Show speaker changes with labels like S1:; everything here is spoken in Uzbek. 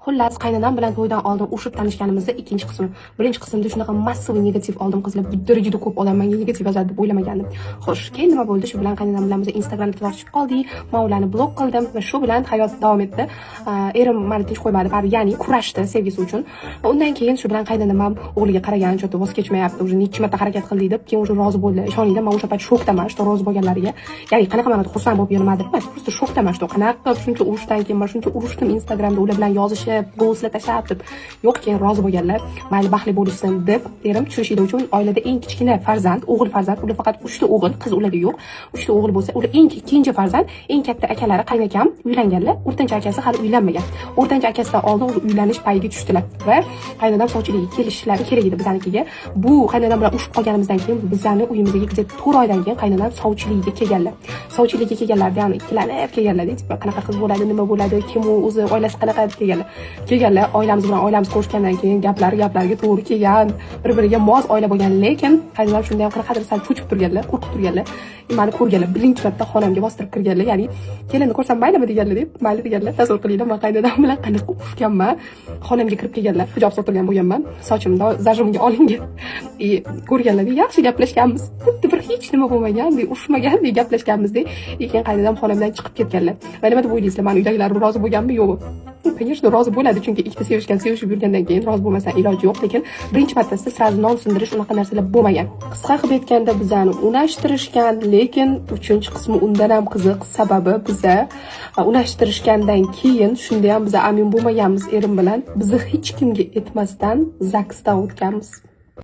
S1: Xullas, qaynonam bilan to'ydan oldin urishib tanishganimizda ikkinchi qismi. Birinchi qismda shunaqa massiv negativ oldim qizlar. Bu darajada ko'p odam menga negativ yozadi deb o'ylamagandim. Xo'sh, keyin nima bo'ldi? Shu bilan qaynonam bilan biz Instagramda tanishib qoldik. Men ularni blok qildim va shu bilan hayot davom etdi. Erim meni tinch qo'ymadi, ya'ni kurashdi sevgisi uchun. Undan keyin shu bilan qaynonam ham o'g'liga qaragan, chota voz kechmayapti, уже necha marta harakat qildik deb, keyin уже rozi bo'ldi. Ishoninglar, men o'sha payt shokdaman, что rozi bo'lganlariga. Ya'ni qanaqa meni xursand bo'lib yurmadim, men просто shokdaman, что qanaqa shuncha urushdan keyin men shuncha urishdim Instagramda ular bilan yozishib, g'o'sla tashlab deb. Yo'q, keyin rozi bo'lganlar, mayli baxtli bo'lishsin deb erim tushirishdi uchun oilada eng kichkina farzand, o'g'il farzand, ular faqat 3 ta o'g'il, qiz ularda yo'q. 3 ta o'g'il bo'lsa, ular eng ikkinchi farzand, eng katta akalari qaynakam uylanganlar, o'rtancha akasi hali uylanmagan. O'rtancha akasidan oldin uylanish payiga tushdilar va qaynonam sovchiligiga kelishlari kerak edi bizanikiga. Bu qaynonam bilan urushib qolganimizdan keyin bizlarni uyimizga 4 oydan keyin qaynonam sovchiligiga kelganlar. Sovchiligiga kelganlarda ham ikkilanib kelganlar, qanaqa qiz bo'ladi, nima bo'ladi, kim u, o'zi oilasi qanaqa deb kelganlar. Kelganlar, oilamiz bilan oilamiz ko'rishgandan keyin gaplariga to'g'ri kelgan, bir-biriga mos oila bo'lgan, lekin qaynonam shunda ham qanaqadir sal cho'chib turganlar, qo'rqib turganlar. Meni ko'rganlar, birinchi marta xonamga bostirib kirganlar, ya'ni kelinni ko'rsam maylimi deganlar deb, mayli deganlar. Tasavvur qilinglar, men qaynonam bilan qanaqa urushganman. Xonamga kirib kelganlar, hijob sotilgan bo'lganman, sochimni zajimga olingan. Ko'rganlar, yaxshi gaplashganmiz. Xuddi bir hech nima bo'lmagandek, urushmagandek gaplashganmizdek. Keyin qaynonam xonamdan chiqib ketganlar. Va nima deb o'ylaysizlar, men uydagilar rozi bo'lganmi, yo'qmi? Конечно, rozi bo'ladi, chunki ikkita sevishib yurgandan keyin rozi bo'lmasdan iloji yo'q, lekin birinchi martasida sразу non sindirish unaqa narsalar bo'lmagan. Qisqa qilib aytganda bizani unashtirishgan, lekin uchinchi qismi undan ham qiziq, sababi biza unashtirishgandan keyin shunda ham biz amin bo'lmaganmiz erim bilan. Bizni hech kimga aytmasdan ZAGSdan o'tganmiz.